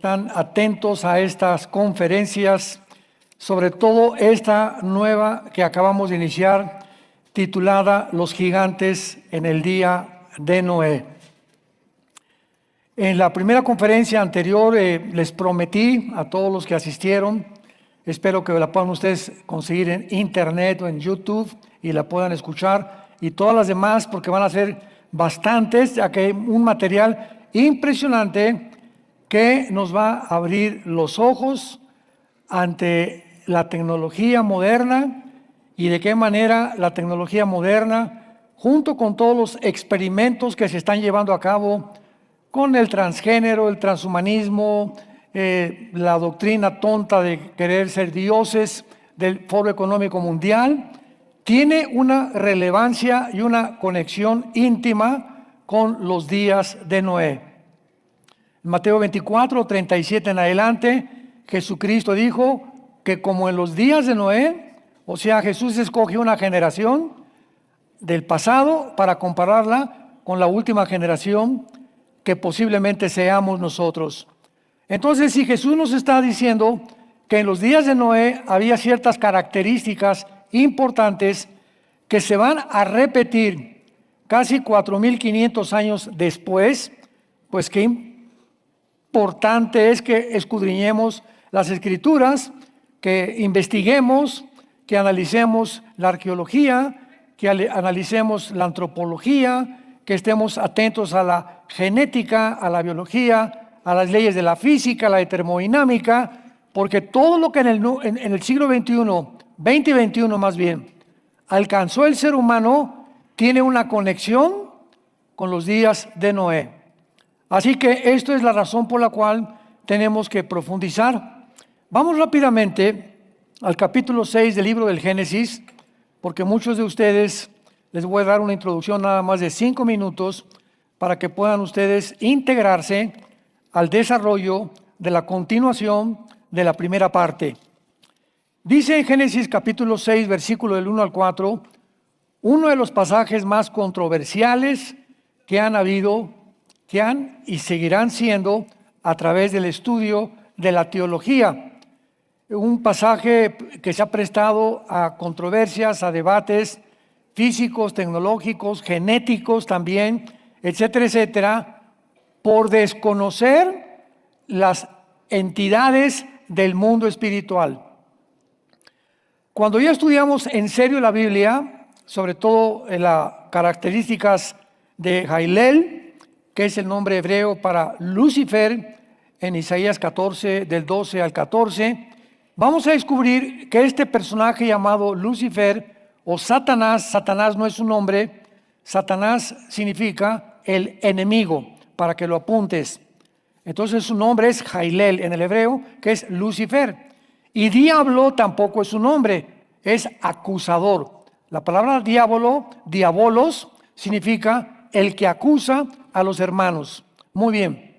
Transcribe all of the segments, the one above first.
están atentos a estas conferencias, sobre todo esta nueva que acabamos de iniciar, titulada Los gigantes en el día de Noé. En la primera conferencia anterior les prometí a todos los que asistieron, espero que la puedan ustedes conseguir en internet o en YouTube y la puedan escuchar, y todas las demás, porque van a ser bastantes, ya que hay un material impresionante que nos va a abrir los ojos ante la tecnología moderna y de qué manera la tecnología moderna, junto con todos los experimentos que se están llevando a cabo con el transgénero, el transhumanismo, la doctrina tonta de querer ser dioses del Foro Económico Mundial, tiene una relevancia y una conexión íntima con los días de Noé. En Mateo 24, 37 en adelante, Jesucristo dijo que como en los días de Noé, o sea, Jesús escoge una generación del pasado para compararla con la última generación que posiblemente seamos nosotros. Entonces, si Jesús nos está diciendo que en los días de Noé había ciertas características importantes que se van a repetir casi 4,500 años después, pues qué importante es que escudriñemos las Escrituras, que investiguemos, que analicemos la arqueología, que analicemos la antropología, que estemos atentos a la genética, a la biología, a las leyes de la física, la de termodinámica, porque todo lo que en el siglo XXI, 20 y 21 más bien, alcanzó el ser humano, tiene una conexión con los días de Noé. Así que esto es la razón por la cual tenemos que profundizar. Vamos rápidamente al capítulo 6 del libro del Génesis, porque muchos de ustedes les voy a dar una introducción nada más de 5 minutos para que puedan ustedes integrarse al desarrollo de la continuación de la primera parte. Dice en Génesis capítulo 6, versículo del 1 al 4, uno de los pasajes más controversiales que han habido, que han y seguirán siendo a través del estudio de la teología. Un pasaje que se ha prestado a controversias, a debates físicos, tecnológicos, genéticos también, etcétera, etcétera, por desconocer las entidades del mundo espiritual. Cuando ya estudiamos en serio la Biblia, sobre todo en las características de Jailel, que es el nombre hebreo para Lucifer, en Isaías 14, del 12 al 14, vamos a descubrir que este personaje llamado Lucifer o Satanás, Satanás no es un nombre, Satanás significa el enemigo, para que lo apuntes. Entonces su nombre es Jailel en el hebreo, que es Lucifer. Y diablo tampoco es su nombre, es acusador. La palabra diablo, diabolos, significa el que acusa a los hermanos. Muy bien.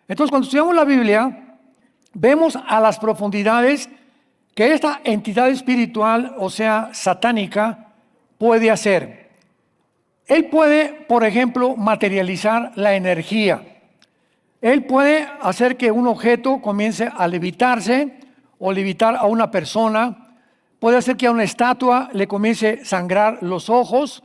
Entonces cuando estudiamos la Biblia, vemos a las profundidades que esta entidad espiritual, o sea, satánica, puede hacer. Él puede, por ejemplo, materializar la energía. Él puede hacer que un objeto comience a levitarse o levitar a una persona. Puede hacer que a una estatua le comience a sangrar los ojos.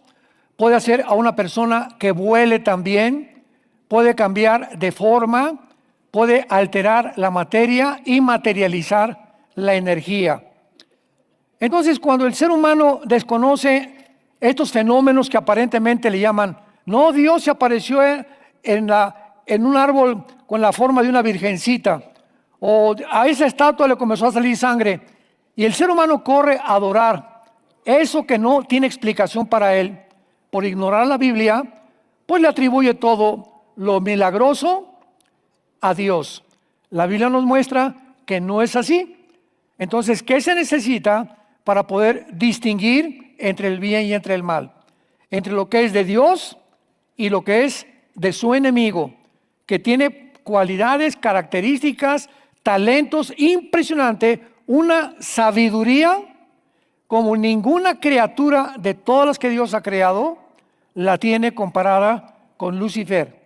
Puede hacer a una persona que vuele también. Puede cambiar de forma. Puede alterar la materia y materializar la energía. Entonces, cuando el ser humano desconoce estos fenómenos que aparentemente le llaman, no, Dios se apareció en un árbol con la forma de una virgencita, o a esa estatua le comenzó a salir sangre, y el ser humano corre a adorar eso que no tiene explicación para él, por ignorar la Biblia, pues le atribuye todo lo milagroso a Dios. La Biblia nos muestra que no es así. Entonces, ¿qué se necesita para poder distinguir entre el bien y entre el mal? Entre lo que es de Dios y lo que es de su enemigo, que tiene cualidades, características, talentos impresionantes, una sabiduría como ninguna criatura de todas las que Dios ha creado la tiene comparada con Lucifer.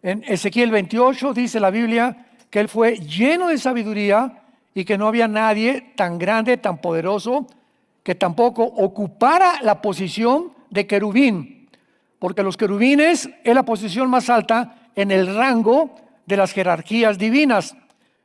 En Ezequiel 28 dice la Biblia que él fue lleno de sabiduría y que no había nadie tan grande, tan poderoso, que tampoco ocupara la posición de querubín, porque los querubines es la posición más alta en el rango de las jerarquías divinas.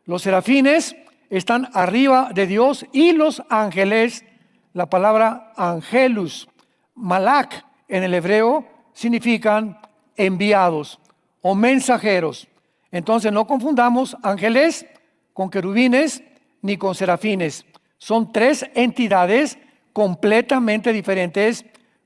Los serafines están arriba de Dios y los ángeles, la palabra angelus, malak en el hebreo, significan enviados o mensajeros. Entonces no confundamos ángeles con querubines ni con serafines. Son tres entidades completamente diferentes,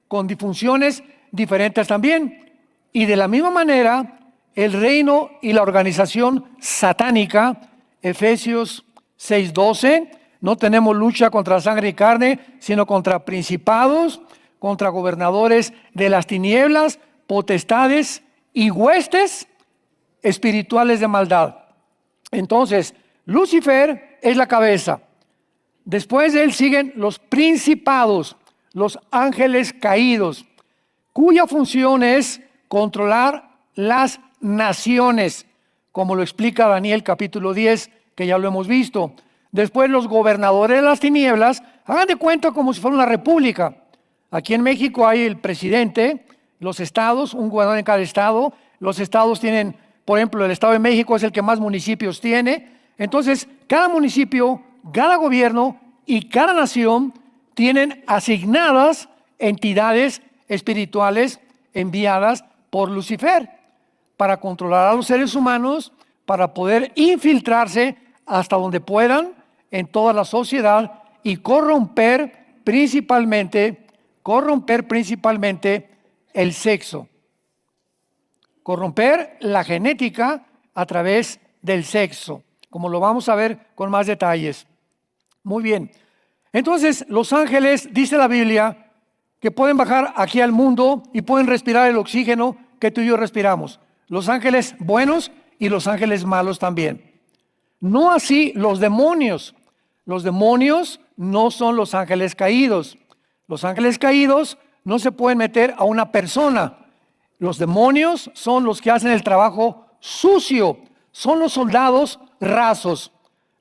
con disfunciones diferentes también. Y de la misma manera, el reino y la organización satánica, Efesios 6:12, no tenemos lucha contra sangre y carne, sino contra principados, contra gobernadores de las tinieblas, potestades y huestes espirituales de maldad. Entonces, Lucifer es la cabeza. Después de él siguen los principados, los ángeles caídos, cuya función es controlar las naciones, como lo explica Daniel capítulo 10, que ya lo hemos visto. Después los gobernadores de las tinieblas, hagan de cuenta como si fuera una república. Aquí en México hay el presidente, los estados, un gobernador en cada estado. Los estados tienen, por ejemplo, el Estado de México es el que más municipios tiene. Entonces, cada municipio, cada gobierno y cada nación tienen asignadas entidades espirituales enviadas por Lucifer para controlar a los seres humanos, para poder infiltrarse hasta donde puedan en toda la sociedad y corromper principalmente el sexo. Corromper la genética a través del sexo, como lo vamos a ver con más detalles. Muy bien. Entonces, los ángeles, dice la Biblia, que pueden bajar aquí al mundo y pueden respirar el oxígeno que tú y yo respiramos. Los ángeles buenos y los ángeles malos también. No así los demonios. Los demonios no son los ángeles caídos. Los ángeles caídos no se pueden meter a una persona. Los demonios son los que hacen el trabajo sucio. Son los soldados rasos.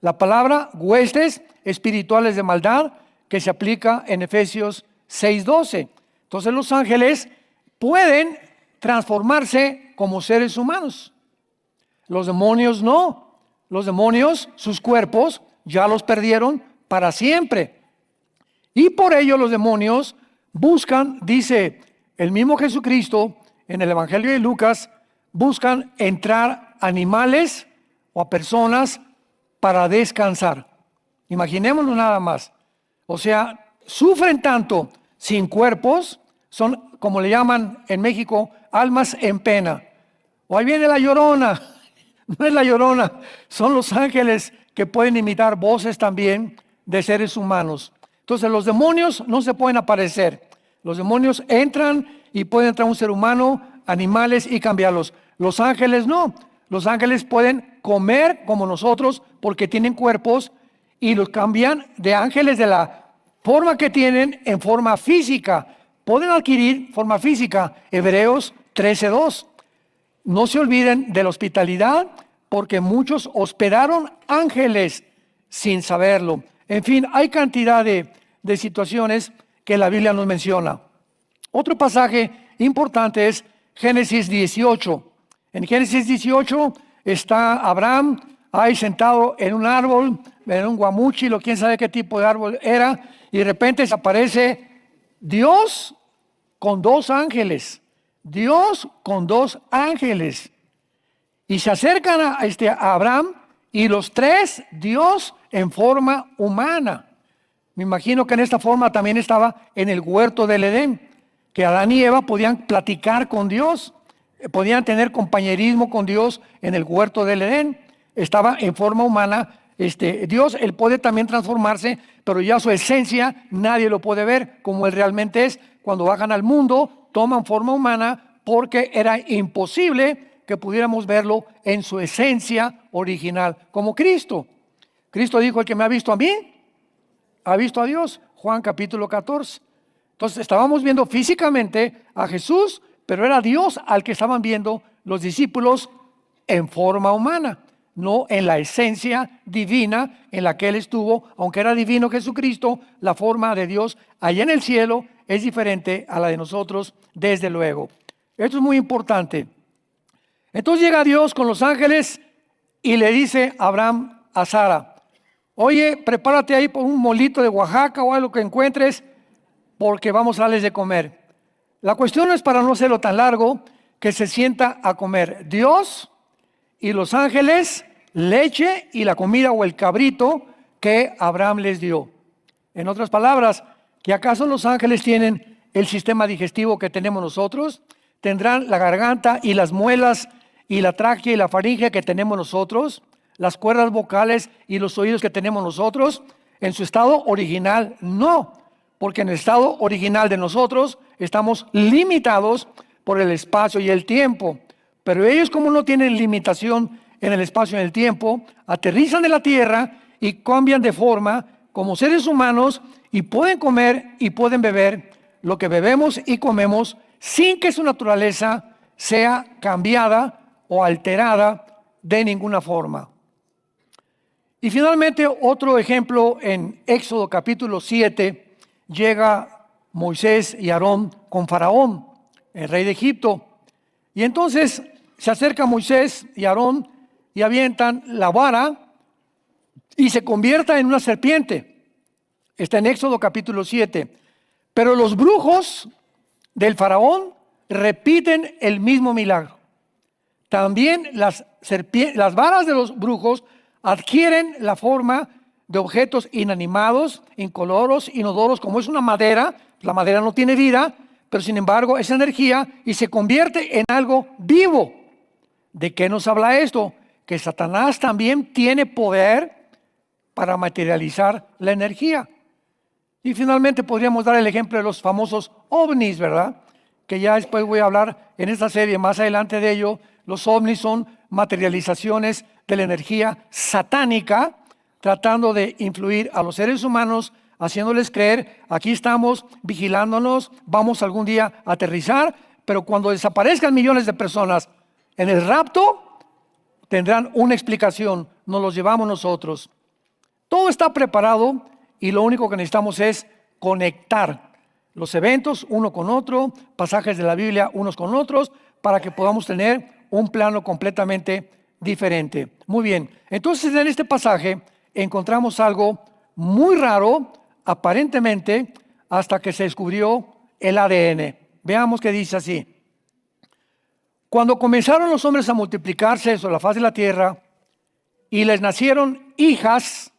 La palabra huestes espirituales de maldad que se aplica en Efesios 6:12. Entonces los ángeles pueden transformarse como seres humanos. Los demonios no. Los demonios, sus cuerpos ya los perdieron para siempre. Y por ello los demonios buscan, dice el mismo Jesucristo en el Evangelio de Lucas, buscan entrar a animales o a personas para descansar. Imaginémoslo nada más. O sea, sufren tanto sin cuerpos, son como le llaman en México, almas en pena. O ahí viene la llorona. No es la llorona, son los ángeles que pueden imitar voces también de seres humanos. Entonces los demonios no se pueden aparecer. Los demonios entran y pueden entrar a un ser humano, animales y cambiarlos. Los ángeles no. Los ángeles pueden comer como nosotros porque tienen cuerpos y los cambian de ángeles de la forma que tienen en forma física. Pueden adquirir forma física. Hebreos 13:2. No se olviden de la hospitalidad, porque muchos hospedaron ángeles sin saberlo. En fin, hay cantidad de situaciones que la Biblia nos menciona. Otro pasaje importante es Génesis 18. En Génesis 18 está Abraham ahí sentado en un árbol, en un guamuchil, quién sabe qué tipo de árbol era, y de repente aparece Dios con dos ángeles. Dios con dos ángeles. Y se acercan a Abraham y los tres, Dios en forma humana. Me imagino que en esta forma también estaba en el huerto del Edén, que Adán y Eva podían platicar con Dios, podían tener compañerismo con Dios en el huerto del Edén. Estaba en forma humana. Dios, él puede también transformarse, pero ya su esencia nadie lo puede ver como él realmente es. Cuando bajan al mundo, toman forma humana porque era imposible que pudiéramos verlo en su esencia original, como Cristo. Cristo dijo, el que me ha visto a mí, ha visto a Dios. Juan capítulo 14. Entonces estábamos viendo físicamente a Jesús, pero era Dios al que estaban viendo los discípulos en forma humana. no en la esencia divina en la que Él estuvo. Aunque era divino Jesucristo, la forma de Dios allá en el cielo es diferente a la de nosotros, desde luego. Esto es muy importante. Entonces llega Dios con los ángeles y le dice a Abraham a Sara: oye, prepárate ahí por un molito de Oaxaca o algo que encuentres, porque vamos a darles de comer. La cuestión es, para no hacerlo tan largo, que se sienta a comer Dios y los ángeles, leche y la comida o el cabrito que Abraham les dio. En otras palabras, ¿que acaso los ángeles tienen el sistema digestivo que tenemos nosotros? ¿Tendrán la garganta y las muelas y la tráquea y la faringe que tenemos nosotros? ¿Las cuerdas vocales y los oídos que tenemos nosotros? En su estado original, no. Porque en el estado original de nosotros estamos limitados por el espacio y el tiempo. Pero ellos, como no tienen limitación en el espacio y en el tiempo, aterrizan en la tierra y cambian de forma como seres humanos y pueden comer y pueden beber lo que bebemos y comemos sin que su naturaleza sea cambiada o alterada de ninguna forma. Y finalmente, otro ejemplo en Éxodo capítulo 7, llega Moisés y Aarón con Faraón, el rey de Egipto. Y entonces se acerca Moisés y Aarón y avientan la vara y se convierta en una serpiente. Está en Éxodo capítulo 7. Pero los brujos del Faraón repiten el mismo milagro. También las varas de los brujos adquieren la forma de objetos inanimados, incoloros, inodoros, como es una madera. La madera no tiene vida, pero sin embargo es energía y se convierte en algo vivo. ¿De qué nos habla esto? Que Satanás también tiene poder para materializar la energía. Y finalmente podríamos dar el ejemplo de los famosos ovnis, ¿verdad? Que ya después voy a hablar en esta serie más adelante de ello. Los ovnis son materializaciones de la energía satánica, tratando de influir a los seres humanos, haciéndoles creer: aquí estamos vigilándonos, vamos algún día a aterrizar, pero cuando desaparezcan millones de personas en el rapto, tendrán una explicación, nos los llevamos nosotros. Todo está preparado y lo único que necesitamos es conectar los eventos uno con otro, pasajes de la Biblia unos con otros, para que podamos tener un plano completamente diferente. Muy bien, entonces en este pasaje encontramos algo muy raro, aparentemente, hasta que se descubrió el ADN. Veamos qué dice así. Cuando comenzaron los hombres a multiplicarse sobre la faz de la tierra, y les nacieron hijas,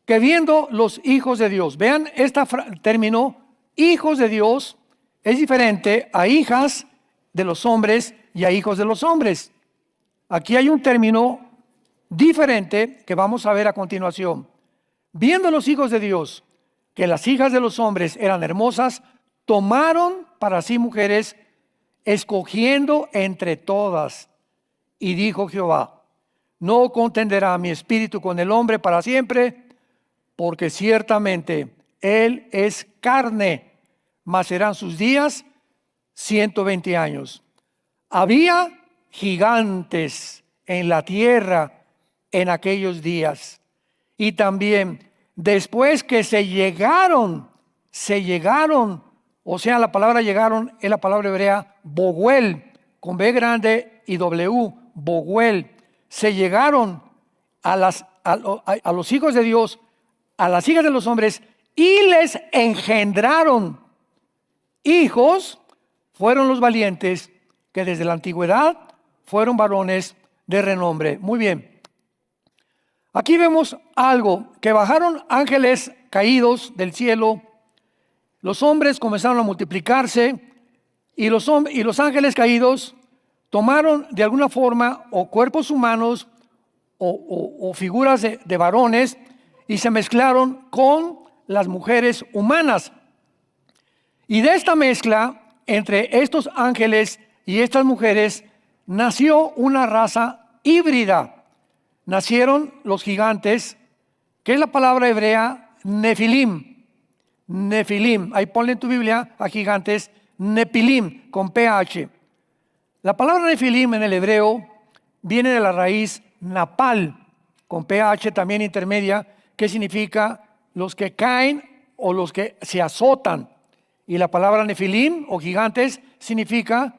que viendo los hijos de Dios, vean este término, hijos de Dios, es diferente a hijas de los hombres y a hijos de los hombres. Aquí hay un término diferente que vamos a ver a continuación. Viendo los hijos de Dios que las hijas de los hombres eran hermosas, tomaron para sí mujeres, escogiendo entre todas. Y dijo Jehová: no contenderá mi espíritu con el hombre para siempre, porque ciertamente él es carne, mas serán sus días 120 años. Había gigantes en la tierra en aquellos días. Y también después que se llegaron, o sea, la palabra llegaron es la palabra hebrea boguel, con B grande y W, boguel. Se llegaron a los hijos de Dios, a las hijas de los hombres, y les engendraron hijos. Fueron los valientes que desde la antigüedad fueron varones de renombre. Muy bien. Aquí vemos algo, que bajaron ángeles caídos del cielo, los hombres comenzaron a multiplicarse y los ángeles caídos tomaron de alguna forma o cuerpos humanos o figuras de varones y se mezclaron con las mujeres humanas. Y de esta mezcla entre estos ángeles y estas mujeres nació una raza híbrida. Nacieron los gigantes, que es la palabra hebrea Nefilim. Nefilim, ahí ponle en tu Biblia a gigantes, Nepilim, con PH. La palabra Nefilim en el hebreo viene de la raíz napal, con PH también intermedia, que significa los que caen o los que se azotan. Y la palabra nefilim o gigantes significa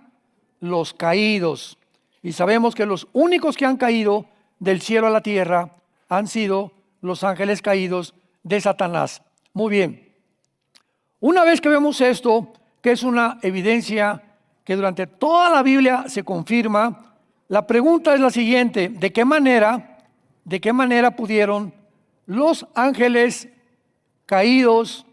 los caídos. Y sabemos que los únicos que han caído del cielo a la tierra han sido los ángeles caídos de Satanás. Muy bien. Una vez que vemos esto, que es una evidencia que durante toda la Biblia se confirma, la pregunta es la siguiente: ¿de qué manera pudieron los ángeles caídos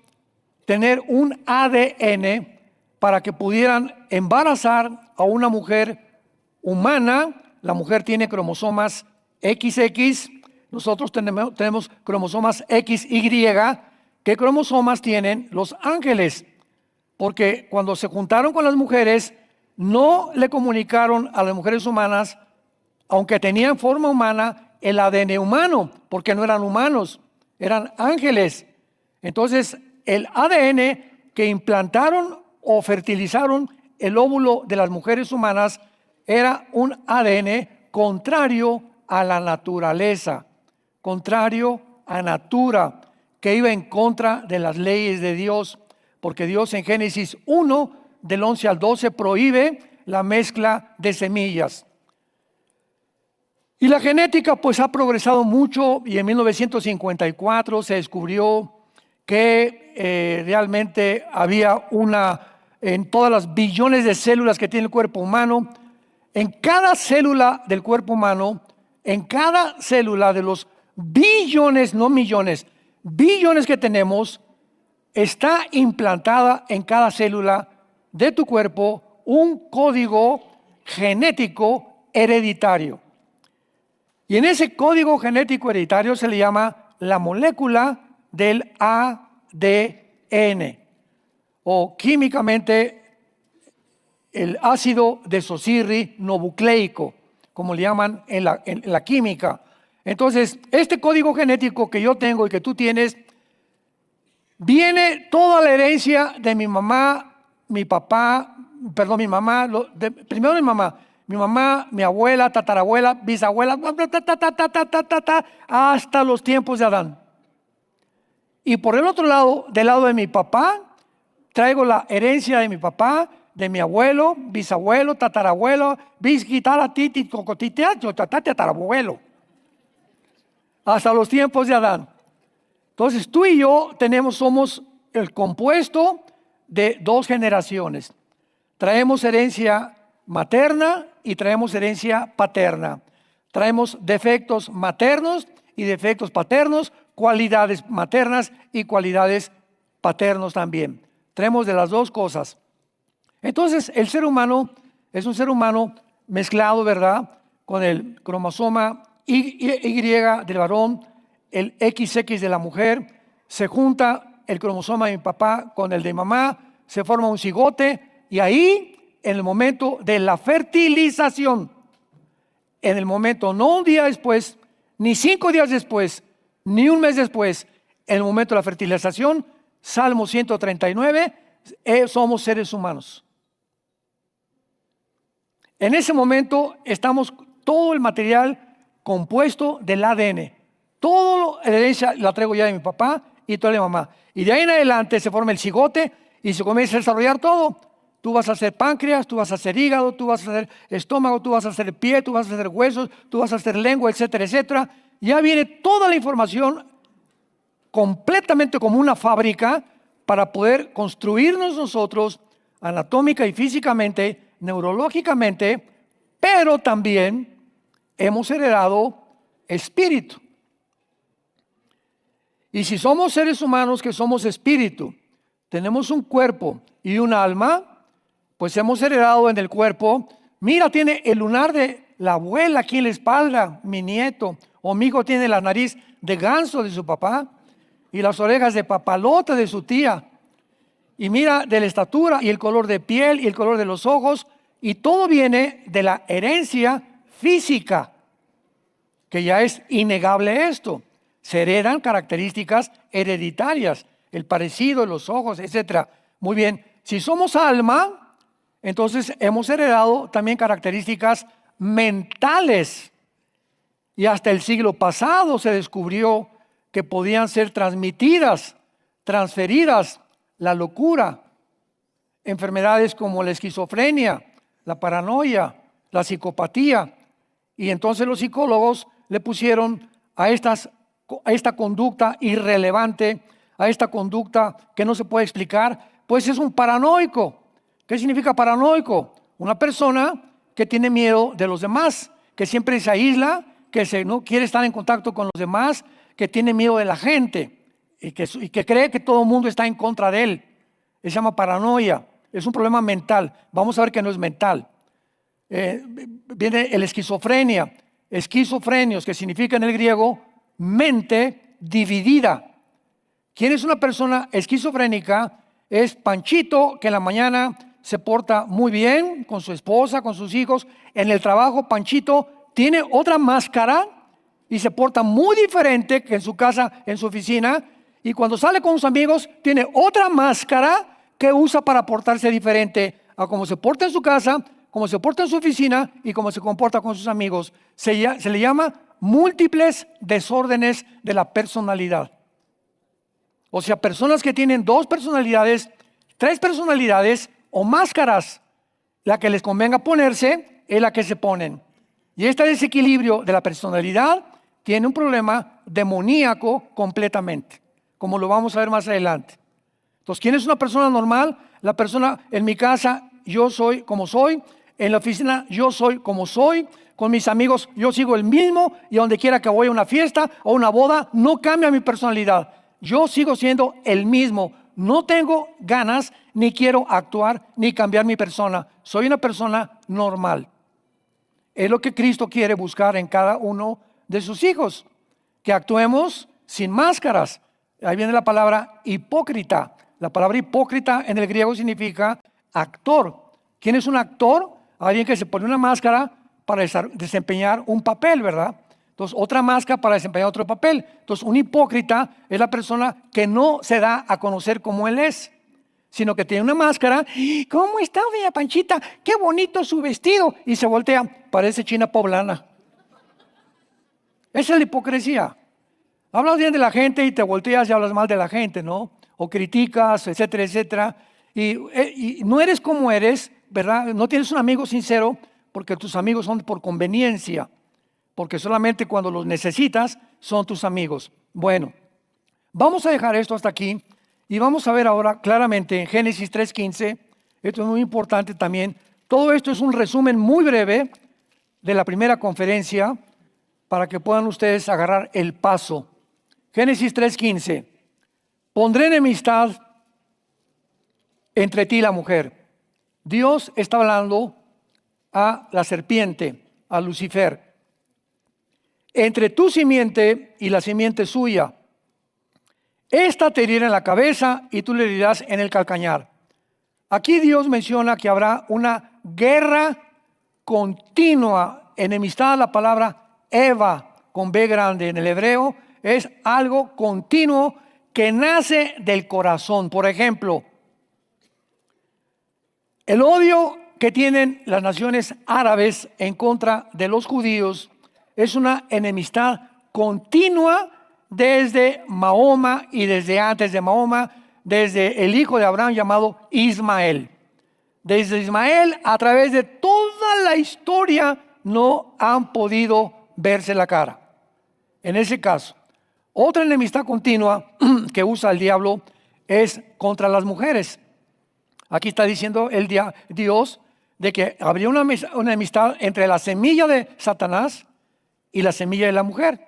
tener un ADN para que pudieran embarazar a una mujer humana? La mujer tiene cromosomas XX, nosotros tenemos cromosomas XY. ¿Qué cromosomas tienen los ángeles? Porque cuando se juntaron con las mujeres, no le comunicaron a las mujeres humanas, aunque tenían forma humana, el ADN humano, porque no eran humanos, eran ángeles. Entonces, el ADN que implantaron o fertilizaron el óvulo de las mujeres humanas era un ADN contrario a la naturaleza, contrario a natura, que iba en contra de las leyes de Dios, porque Dios en Génesis 1, del 11 al 12, prohíbe la mezcla de semillas. Y la genética pues ha progresado mucho, y en 1954 se descubrió que realmente había en todas las billones de células que tiene el cuerpo humano, en cada célula del cuerpo humano, en cada célula de los billones, no millones, billones que tenemos, está implantada en cada célula de tu cuerpo un código genético hereditario. Y en ese código genético hereditario se le llama la molécula del ADN, o químicamente el ácido desoxirribonucleico, como le llaman en la química. Entonces, este código genético que yo tengo y que tú tienes, viene toda la herencia de mi mamá, primero mi mamá, mi abuela, tatarabuela, bisabuela, hasta los tiempos de Adán. Y por el otro lado, del lado de mi papá, traigo la herencia de mi papá, de mi abuelo, bisabuelo, tatarabuelo, tatarabuelo, hasta los tiempos de Adán. Entonces tú y yo somos el compuesto de dos generaciones. Traemos herencia materna y traemos herencia paterna. Traemos defectos maternos y defectos paternos, cualidades maternas y cualidades paternos también. Traemos de las dos cosas. Entonces el ser humano es un ser humano mezclado, ¿verdad?, con el cromosoma Y del varón, el XX de la mujer, se junta el cromosoma de mi papá con el de mamá, se forma un cigote, y ahí, en el momento de la fertilización, en el momento, no un día después, ni 5 días después, ni un mes después, en el momento de la fertilización, Salmo 139, somos seres humanos. En ese momento estamos todo el material compuesto del ADN. Toda la herencia la traigo ya de mi papá y toda de mi mamá. Y de ahí en adelante se forma el cigote y se comienza a desarrollar todo. Tú vas a hacer páncreas, tú vas a hacer hígado, tú vas a hacer estómago, tú vas a hacer pie, tú vas a hacer huesos, tú vas a hacer lengua, etcétera, etcétera. Ya viene toda la información completamente como una fábrica para poder construirnos nosotros anatómica y físicamente, neurológicamente, pero también hemos heredado espíritu. Y si somos seres humanos que somos espíritu, tenemos un cuerpo y un alma, pues hemos heredado en el cuerpo. Mira, tiene el lunar de la abuela aquí en la espalda, mi nieto, o mi hijo tiene la nariz de ganso de su papá y las orejas de papalote de su tía. Y mira, de la estatura y el color de piel y el color de los ojos, y todo viene de la herencia física, que ya es innegable esto. Se heredan características hereditarias, el parecido, los ojos, etc. Muy bien, si somos alma, entonces hemos heredado también características mentales. Y hasta el siglo pasado se descubrió que podían ser transmitidas, transferidas, la locura, enfermedades como la esquizofrenia, la paranoia, la psicopatía. Y entonces los psicólogos le pusieron a esta conducta irrelevante, a esta conducta que no se puede explicar, pues es un paranoico. ¿Qué significa paranoico? Una persona que tiene miedo de los demás, que siempre se aísla, que no quiere estar en contacto con los demás, que tiene miedo de la gente y que cree que todo el mundo está en contra de él. Se llama paranoia. Es un problema mental. Vamos a ver que no es mental. Viene el esquizofrenia. Esquizofrenios, que significa en el griego mente dividida. ¿Quién es una persona esquizofrénica? Es Panchito, que en la mañana se porta muy bien con su esposa, con sus hijos. En el trabajo, Panchito tiene otra máscara y se porta muy diferente que en su casa, en su oficina. Y cuando sale con sus amigos, tiene otra máscara que usa para portarse diferente a cómo se porta en su casa, cómo se porta en su oficina y cómo se comporta con sus amigos. Se le llama múltiples desórdenes de la personalidad. O sea, personas que tienen 2 personalidades, 3 personalidades o máscaras. La que les convenga ponerse es la que se ponen. Y este desequilibrio de la personalidad tiene un problema demoníaco completamente, como lo vamos a ver más adelante. Entonces, ¿quién es una persona normal? La persona en mi casa, yo soy como soy. En la oficina, yo soy como soy. Con mis amigos, yo sigo el mismo. Y a donde quiera que voy a una fiesta o una boda, no cambia mi personalidad. Yo sigo siendo el mismo. No tengo ganas, ni quiero actuar, ni cambiar mi persona. Soy una persona normal. Es lo que Cristo quiere buscar en cada uno de sus hijos. Que actuemos sin máscaras. Ahí viene la palabra hipócrita. La palabra hipócrita en el griego significa actor. ¿Quién es un actor? Alguien que se pone una máscara para desempeñar un papel, ¿verdad? Entonces, otra máscara para desempeñar otro papel. Entonces, un hipócrita es la persona que no se da a conocer como él es, sino que tiene una máscara. ¿Cómo está, doña Panchita? ¡Qué bonito su vestido! Y se voltea, parece china poblana. Esa es la hipocresía. Hablas bien de la gente y te volteas y hablas mal de la gente, ¿no? O criticas, etcétera, etcétera. Y no eres como eres, ¿verdad? No tienes un amigo sincero porque tus amigos son por conveniencia. Porque solamente cuando los necesitas son tus amigos. Bueno, vamos a dejar esto hasta aquí y vamos a ver ahora claramente en Génesis 3:15. Esto es muy importante también. Todo esto es un resumen muy breve de la primera conferencia para que puedan ustedes agarrar el paso. Génesis 3:15. Pondré enemistad entre ti y la mujer. Dios está hablando a la serpiente, a Lucifer. Entre tu simiente y la simiente suya. Esta te herirá en la cabeza y tú le herirás en el calcañar. Aquí Dios menciona que habrá una guerra continua, enemistad. La palabra Eva con B grande en el hebreo es algo continuo que nace del corazón. Por ejemplo, el odio que tienen las naciones árabes en contra de los judíos es una enemistad continua desde Mahoma y desde antes de Mahoma, desde el hijo de Abraham llamado Ismael. Desde Ismael, a través de toda la historia, no han podido verse la cara. En ese caso, otra enemistad continua que usa el diablo es contra las mujeres. Aquí está diciendo Dios de que habría una enemistad entre la semilla de Satanás y la semilla de la mujer.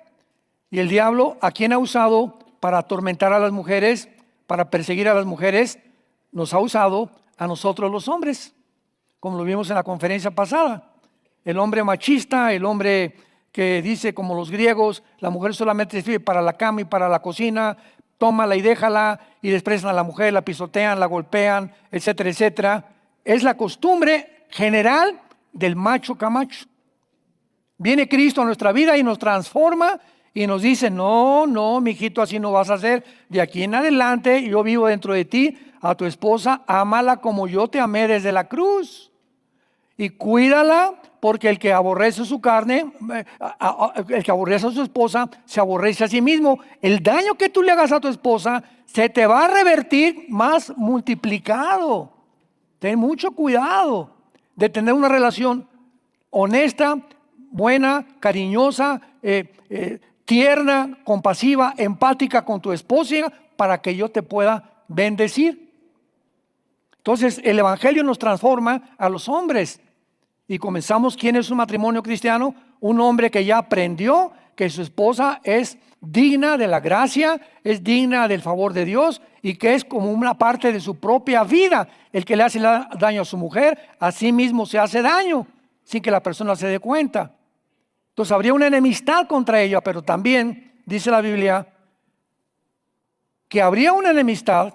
Y el diablo, ¿a quién ha usado para atormentar a las mujeres, para perseguir a las mujeres? Nos ha usado a nosotros los hombres, como lo vimos en la conferencia pasada. El hombre machista, el hombre que dice como los griegos, la mujer solamente sirve para la cama y para la cocina, tómala y déjala, y desprecian a la mujer, la pisotean, la golpean, etcétera, etcétera. Es la costumbre general del macho camacho. Viene Cristo a nuestra vida y nos transforma y nos dice, no, mijito, así no vas a hacer. De aquí en adelante yo vivo dentro de ti. A tu esposa, ámala como yo te amé desde la cruz. Y cuídala porque el que aborrece su carne, el que aborrece a su esposa, se aborrece a sí mismo. El daño que tú le hagas a tu esposa se te va a revertir más multiplicado. Ten mucho cuidado de tener una relación honesta, buena, cariñosa, tierna, compasiva, empática con tu esposa para que yo te pueda bendecir. Entonces el Evangelio nos transforma a los hombres y comenzamos. ¿Quién es un matrimonio cristiano? Un hombre que ya aprendió que su esposa es digna de la gracia, es digna del favor de Dios y que es como una parte de su propia vida. El que le hace daño a su mujer, a sí mismo se hace daño sin que la persona se dé cuenta. Entonces habría una enemistad contra ella, pero también dice la Biblia que habría una enemistad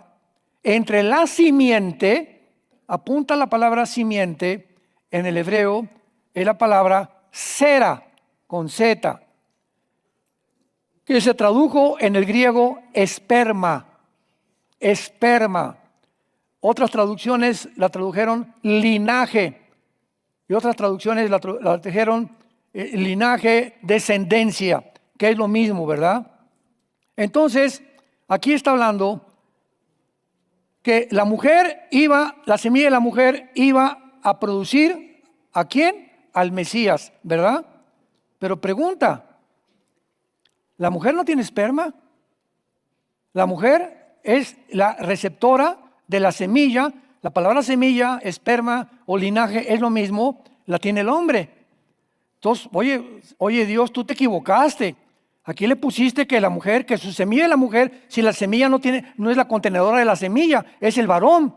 entre la simiente. Apunta la palabra simiente en el hebreo, es la palabra sera, con Z, que se tradujo en el griego esperma. Esperma. Otras traducciones la tradujeron linaje y otras traducciones la tradujeron linaje, descendencia, que es lo mismo, ¿verdad? Entonces, aquí está hablando que la semilla de la mujer iba a producir, ¿a quién? Al Mesías, ¿verdad? Pero pregunta, ¿la mujer no tiene esperma? La mujer es la receptora de la semilla. La palabra semilla, esperma o linaje es lo mismo, la tiene el hombre. Entonces, oye Dios, tú te equivocaste. Aquí le pusiste que la mujer, que su semilla es la mujer, si la semilla no es la contenedora de la semilla, es el varón.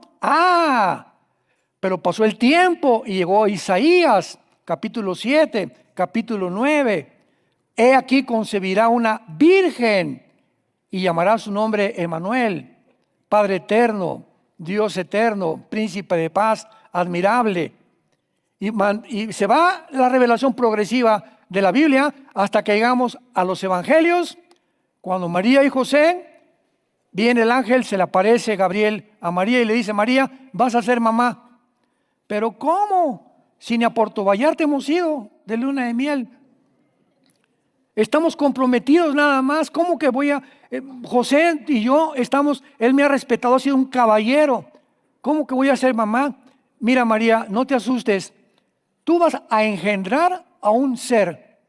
Pero pasó el tiempo y llegó Isaías, capítulo 7, capítulo 9. He aquí concebirá una virgen y llamará su nombre Emmanuel, Padre eterno, Dios eterno, príncipe de paz, admirable. Y se va la revelación progresiva de la Biblia hasta que llegamos a los evangelios. Cuando María y José, viene el ángel, se le aparece Gabriel a María y le dice: María, vas a ser mamá. Pero ¿cómo? Si ni a Puerto Vallarta hemos ido de luna de miel. Estamos comprometidos nada más. ¿Cómo que José y yo él me ha respetado, ha sido un caballero. ¿Cómo que voy a ser mamá? Mira, María, no te asustes. Tú vas a engendrar a un ser,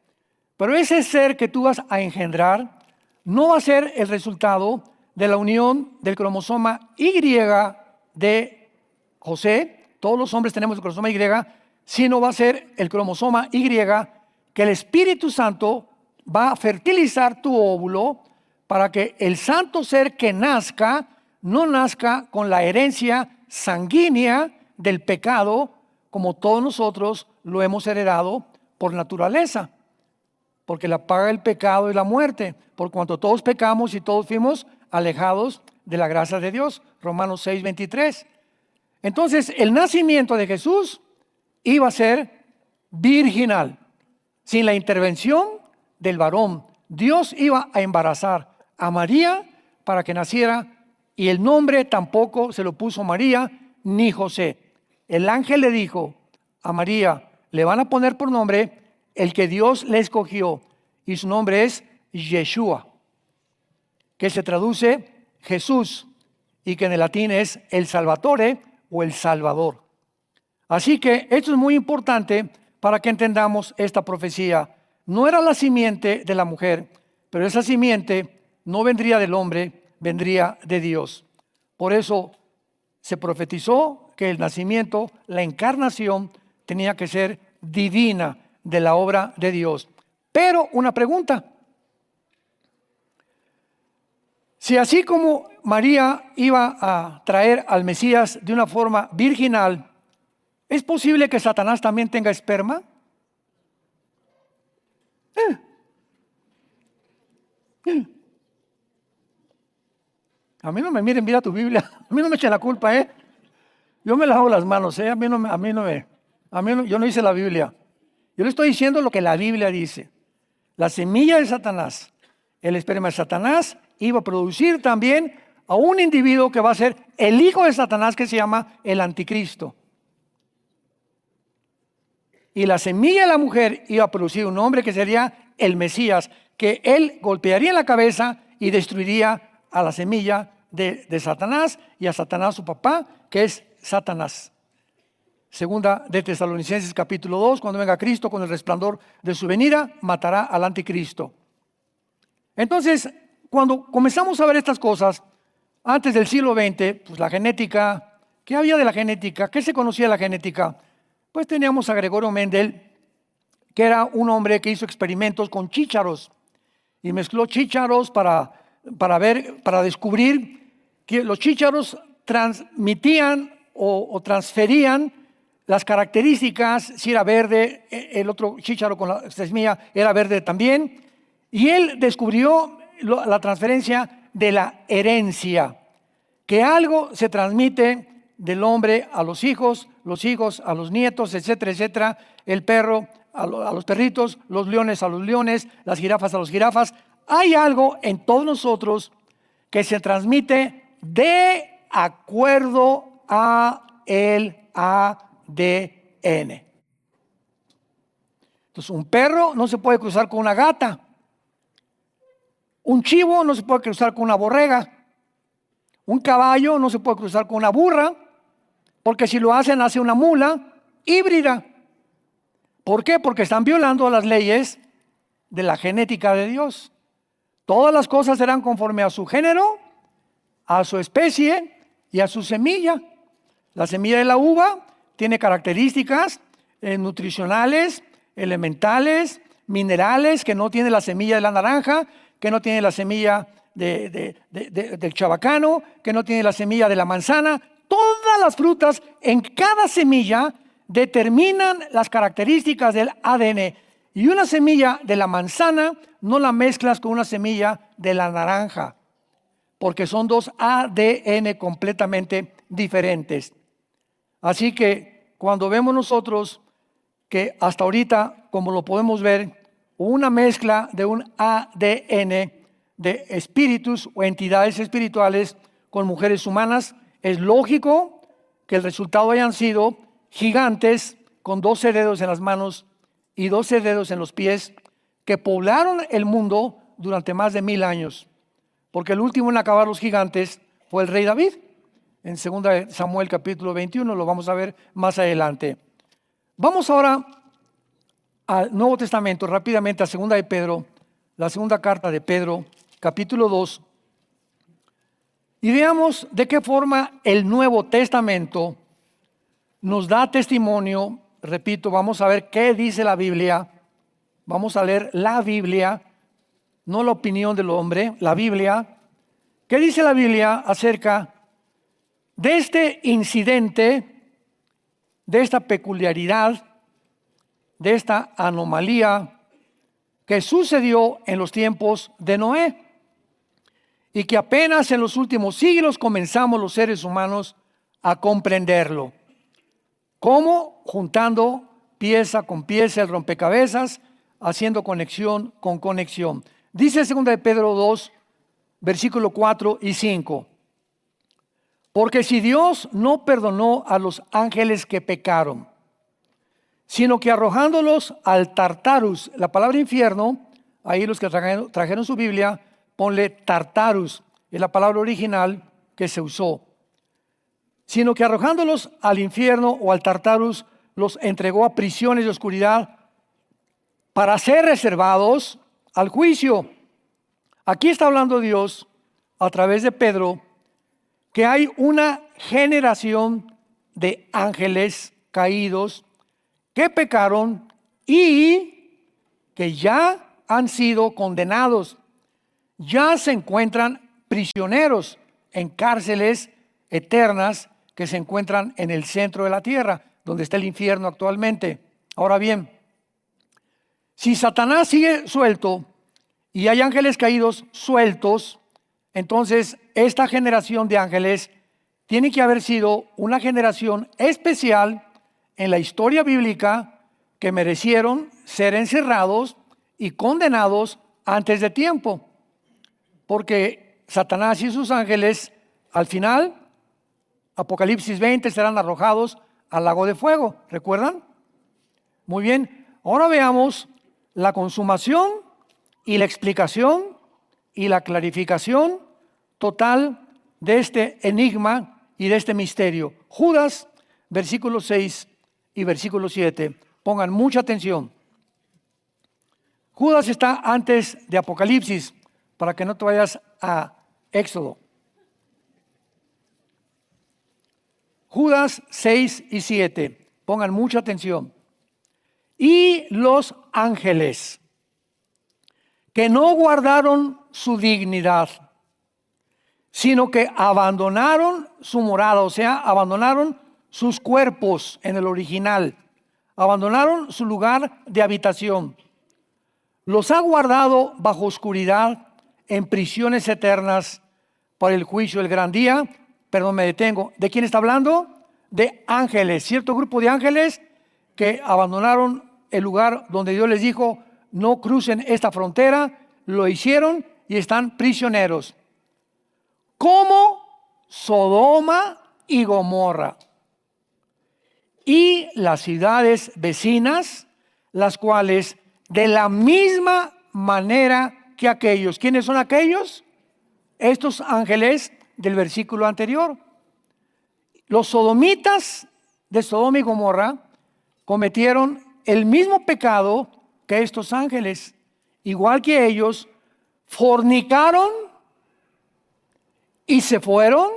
pero ese ser que tú vas a engendrar no va a ser el resultado de la unión del cromosoma Y de José. Todos los hombres tenemos el cromosoma Y, sino va a ser el cromosoma Y que el Espíritu Santo va a fertilizar tu óvulo para que el santo ser que nazca no nazca con la herencia sanguínea del pecado, como todos nosotros lo hemos heredado por naturaleza, porque la paga del pecado es la muerte, por cuanto todos pecamos y todos fuimos alejados de la gracia de Dios. Romanos 6:23. Entonces el nacimiento de Jesús iba a ser virginal, sin la intervención del varón. Dios iba a embarazar a María para que naciera, y el nombre tampoco se lo puso María ni José. El ángel le dijo a María: le van a poner por nombre el que Dios le escogió, y su nombre es Yeshua, que se traduce Jesús, y que en el latín es el Salvatore o el Salvador. Así que esto es muy importante para que entendamos esta profecía. No era la simiente de la mujer, pero esa simiente no vendría del hombre, vendría de Dios. Por eso se profetizó que el nacimiento, la encarnación, tenía que ser divina, de la obra de Dios. Pero una pregunta: si así como María iba a traer al Mesías de una forma virginal, ¿es posible que Satanás también tenga esperma? A mí no me miren, mira tu Biblia. A mí no me echen la culpa, Yo me lavo las manos, yo no hice la Biblia. Yo le estoy diciendo lo que la Biblia dice. La semilla de Satanás, el esperma de Satanás, iba a producir también a un individuo que va a ser el hijo de Satanás, que se llama el anticristo. y la semilla de la mujer iba a producir un hombre que sería el Mesías, que él golpearía en la cabeza y destruiría a la semilla de Satanás y a Satanás su papá, que es Satanás. Segunda de Tesalonicenses capítulo 2, cuando venga Cristo con el resplandor de su venida, matará al anticristo. Entonces, cuando comenzamos a ver estas cosas, antes del siglo XX, pues la genética, ¿qué había de la genética? ¿Qué se conocía de la genética? Pues teníamos a Gregorio Mendel, que era un hombre que hizo experimentos con chícharos y mezcló chícharos para descubrir que los chícharos transmitían o transferían las características, si era verde, el otro chícharo con la semilla era verde también, y él descubrió la transferencia de la herencia, que algo se transmite del hombre a los hijos a los nietos, etcétera, etcétera, el perro a los perritos, los leones a los leones, las jirafas a los jirafas. Hay algo en todos nosotros que se transmite de acuerdo a el ADN. Entonces, un perro no se puede cruzar con una gata. Un chivo no se puede cruzar con una borrega. Un caballo no se puede cruzar con una burra, porque si lo hacen, hace una mula híbrida. ¿Por qué? Porque están violando las leyes de la genética de Dios. Todas las cosas serán conforme a su género, a su especie y a su semilla. La semilla de la uva tiene características nutricionales, elementales, minerales que no tiene la semilla de la naranja, que no tiene la semilla del chabacano, que no tiene la semilla de la manzana. Todas las frutas en cada semilla determinan las características del ADN. Y una semilla de la manzana no la mezclas con una semilla de la naranja, porque son dos ADN completamente diferentes. Así que cuando vemos nosotros que hasta ahorita, como lo podemos ver, una mezcla de un ADN de espíritus o entidades espirituales con mujeres humanas, es lógico que el resultado hayan sido gigantes con 12 dedos en las manos y 12 dedos en los pies, que poblaron el mundo durante más de 1000 años. Porque el último en acabar los gigantes fue el rey David. En 2 Samuel capítulo 21 lo vamos a ver más adelante. Vamos ahora al Nuevo Testamento, rápidamente a 2 de Pedro, la segunda carta de Pedro, capítulo 2. Y veamos de qué forma el Nuevo Testamento nos da testimonio. Repito, vamos a ver qué dice la Biblia. Vamos a leer la Biblia, no la opinión del hombre, la Biblia. ¿Qué dice la Biblia acerca de este incidente, de esta peculiaridad, de esta anomalía que sucedió en los tiempos de Noé? Y que apenas en los últimos siglos comenzamos los seres humanos a comprenderlo. ¿Cómo? Juntando pieza con pieza el rompecabezas, haciendo conexión con conexión. Dice 2 de Pedro 2, versículo 4 y 5. Porque si Dios no perdonó a los ángeles que pecaron, sino que arrojándolos al Tartarus, la palabra infierno, ahí los que trajeron su Biblia, ponle Tartarus, es la palabra original que se usó. Sino que arrojándolos al infierno o al Tartarus, los entregó a prisiones de oscuridad para ser reservados al juicio. Aquí está hablando Dios a través de Pedro que hay una generación de ángeles caídos que pecaron y que ya han sido condenados. Ya se encuentran prisioneros en cárceles eternas que se encuentran en el centro de la tierra, donde está el infierno actualmente. Ahora bien, si Satanás sigue suelto y hay ángeles caídos sueltos, entonces esta generación de ángeles tiene que haber sido una generación especial en la historia bíblica que merecieron ser encerrados y condenados antes de tiempo. Porque Satanás y sus ángeles, al final, Apocalipsis 20, serán arrojados al lago de fuego. ¿Recuerdan? Muy bien, ahora veamos la consumación y la explicación y la clarificación total de este enigma y de este misterio. Judas, versículo 6 y versículo 7. Pongan mucha atención. Judas está antes de Apocalipsis, para que no te vayas a Éxodo. Judas 6 y 7. Pongan mucha atención. Y los ángeles que no guardaron su dignidad, sino que abandonaron su morada, o sea, abandonaron sus cuerpos en el original, abandonaron su lugar de habitación. Los ha guardado bajo oscuridad en prisiones eternas para el juicio del gran día. Perdón, me detengo. ¿De quién está hablando? De ángeles, cierto grupo de ángeles que abandonaron el lugar donde Dios les dijo, no crucen esta frontera, lo hicieron y están prisioneros. Como Sodoma y Gomorra y las ciudades vecinas, las cuales de la misma manera que aquellos. ¿Quiénes son aquellos? Estos ángeles del versículo anterior. Los sodomitas de Sodoma y Gomorra cometieron el mismo pecado que estos ángeles. Igual que ellos, fornicaron y se fueron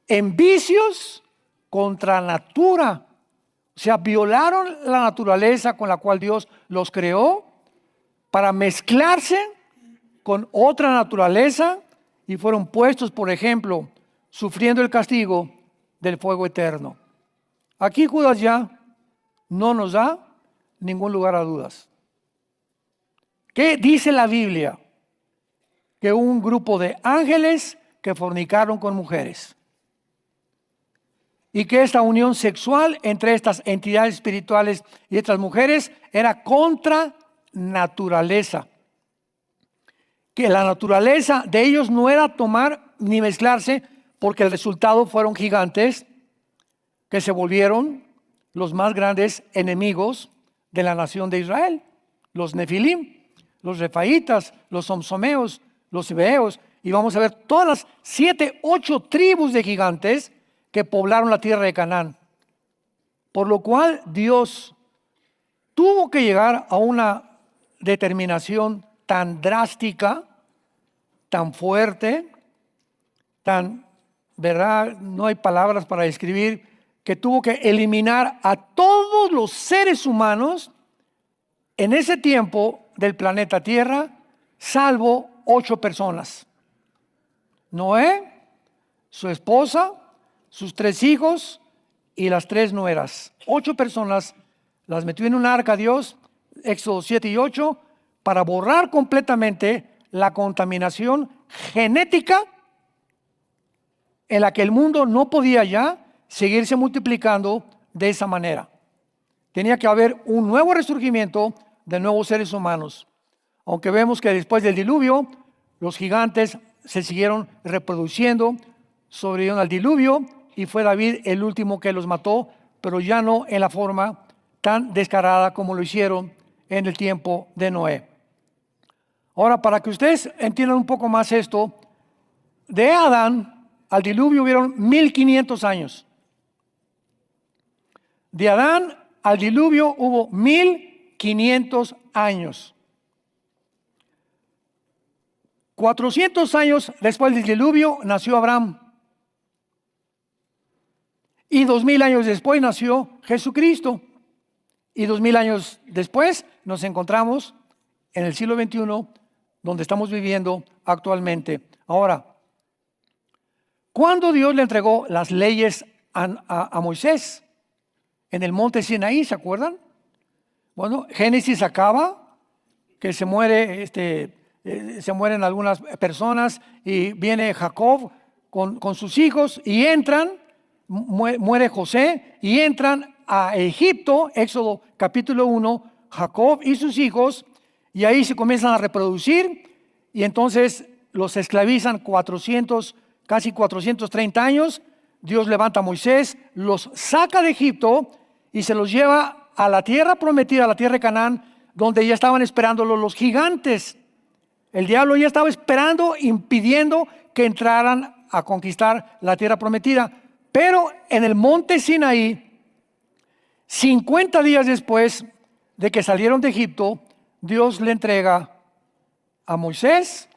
en vicios contra natura. O sea, violaron la naturaleza con la cual Dios los creó para mezclarse con otra naturaleza y fueron puestos, por ejemplo, sufriendo el castigo del fuego eterno. Aquí Judas ya no nos da ningún lugar a dudas. ¿Qué dice la Biblia? Que un grupo de ángeles que fornicaron con mujeres. Y que esta unión sexual entre estas entidades espirituales y estas mujeres era contra naturaleza. Que la naturaleza de ellos no era tomar ni mezclarse, porque el resultado fueron gigantes que se volvieron los más grandes enemigos de la nación de Israel. Los Nefilim, los Refaitas, los Somsomeos, los Hebeos. Y vamos a ver todas las 7, 8 tribus de gigantes que poblaron la tierra de Canaán. Por lo cual Dios tuvo que llegar a una determinación tan drástica, tan fuerte, tan, ¿verdad? No hay palabras para describir, que tuvo que eliminar a todos los seres humanos en ese tiempo del planeta Tierra, salvo 8 personas. Noé, su esposa, sus 3 hijos y las 3 nueras. 8 personas las metió en un arca Dios, Éxodo 7 y 8, para borrar completamente la contaminación genética en la que el mundo no podía ya seguirse multiplicando de esa manera. Tenía que haber un nuevo resurgimiento de nuevos seres humanos. Aunque vemos que después del diluvio, los gigantes se siguieron reproduciendo, sobrevivieron al diluvio y fue David el último que los mató, pero ya no en la forma tan descarada como lo hicieron en el tiempo de Noé. Ahora, para que ustedes entiendan un poco más esto, de Adán al diluvio hubieron 1500 años. De Adán al diluvio hubo 1500 años. 400 años después del diluvio nació Abraham. Y 2000 años después nació Jesucristo. Y 2000 años después nos encontramos en el siglo XXI, donde estamos viviendo actualmente. Ahora, ¿cuándo Dios le entregó las leyes a Moisés? En el monte Sinaí, ¿se acuerdan? Bueno, Génesis acaba, que se mueren algunas personas y viene Jacob con sus hijos y entran, muere José y entran a Egipto, Éxodo capítulo 1, Jacob y sus hijos, y ahí se comienzan a reproducir y entonces los esclavizan casi 430 años. Dios levanta a Moisés, los saca de Egipto y se los lleva a la tierra prometida, a la tierra de Canaán, donde ya estaban esperándolo los gigantes. El diablo ya estaba esperando, impidiendo que entraran a conquistar la tierra prometida. Pero en el monte Sinaí, 50 días después de que salieron de Egipto, Dios le entrega a Moisés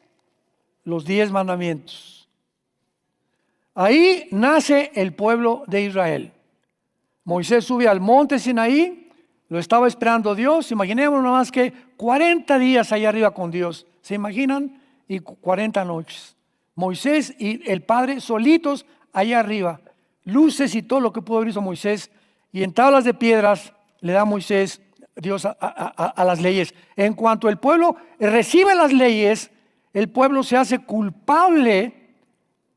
los 10 mandamientos. Ahí nace el pueblo de Israel. Moisés sube al monte Sinaí, lo estaba esperando Dios. Imaginemos nada más que 40 días allá arriba con Dios. ¿Se imaginan? Y 40 noches. Moisés y el Padre solitos allá arriba. Luces y todo lo que pudo haber visto Moisés. Y en tablas de piedras le da a Moisés Dios a las leyes. En cuanto el pueblo recibe las leyes, el pueblo se hace culpable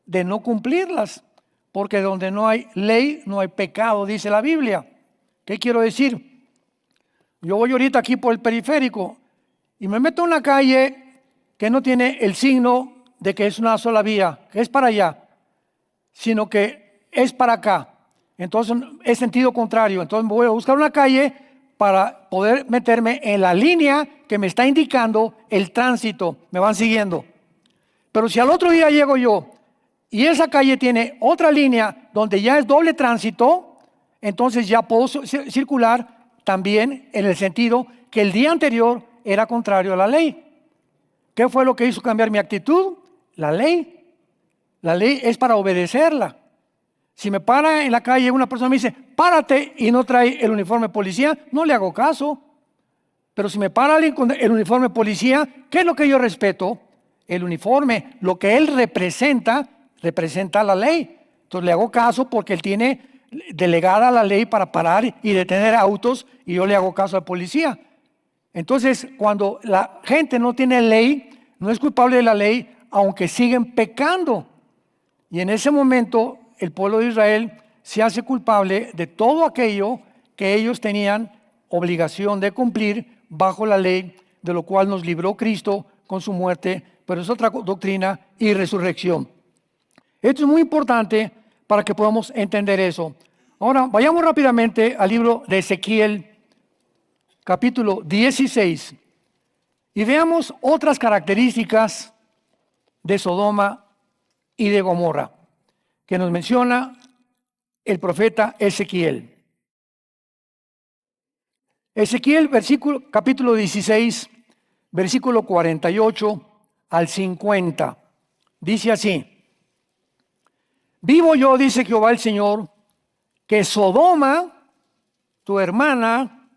de no cumplirlas. Porque donde no hay ley, no hay pecado, dice la Biblia. ¿Qué quiero decir? Yo voy ahorita aquí por el periférico y me meto en una calle que no tiene el signo de que es una sola vía, que es para allá, sino que es para acá. Entonces es sentido contrario. Entonces voy a buscar una calle para poder meterme en la línea que me está indicando el tránsito. Me van siguiendo. Pero si al otro día llego yo y esa calle tiene otra línea donde ya es doble tránsito, entonces ya puedo circular también en el sentido que el día anterior era contrario a la ley. ¿Qué fue lo que hizo cambiar mi actitud? La ley. La ley es para obedecerla. Si me para en la calle una persona me dice, párate, y no trae el uniforme policía, no le hago caso. Pero si me para alguien con el uniforme policía, ¿qué es lo que yo respeto? El uniforme, lo que él representa la ley. Entonces le hago caso porque él tiene delegada la ley para parar y detener autos y yo le hago caso al policía. Entonces, cuando la gente no tiene ley, no es culpable de la ley, aunque siguen pecando. Y en ese momento, el pueblo de Israel se hace culpable de todo aquello que ellos tenían obligación de cumplir bajo la ley, de lo cual nos libró Cristo con su muerte, pero es otra doctrina y resurrección. Esto es muy importante para que podamos entender eso. Ahora, vayamos rápidamente al libro de Ezequiel, capítulo 16, y veamos otras características de Sodoma y de Gomorra que nos menciona el profeta Ezequiel. Ezequiel, capítulo 16, versículo 48 al 50. Dice así: vivo yo, dice Jehová el Señor, que Sodoma, tu hermana,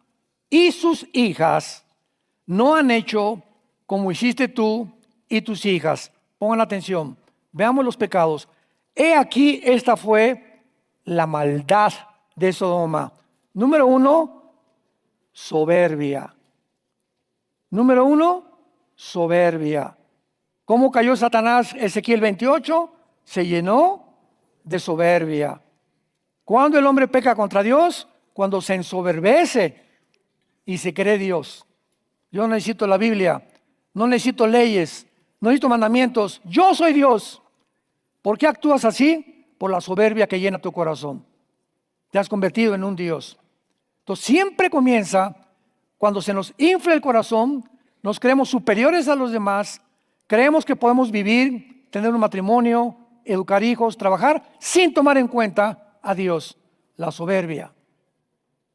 y sus hijas no han hecho como hiciste tú y tus hijas. Pongan atención, veamos los pecados. He aquí, esta fue la maldad de Sodoma. Número 1, soberbia. Número 1, soberbia. ¿Cómo cayó Satanás? Ezequiel 28, se llenó de soberbia. ¿Cuándo el hombre peca contra Dios? Cuando se ensoberbece y se cree Dios. Yo no necesito la Biblia, no necesito leyes, no necesito mandamientos. Yo soy Dios. ¿Por qué actúas así? Por la soberbia que llena tu corazón. Te has convertido en un Dios. Entonces siempre comienza cuando se nos infla el corazón, nos creemos superiores a los demás, creemos que podemos vivir, tener un matrimonio, educar hijos, trabajar, sin tomar en cuenta a Dios. La soberbia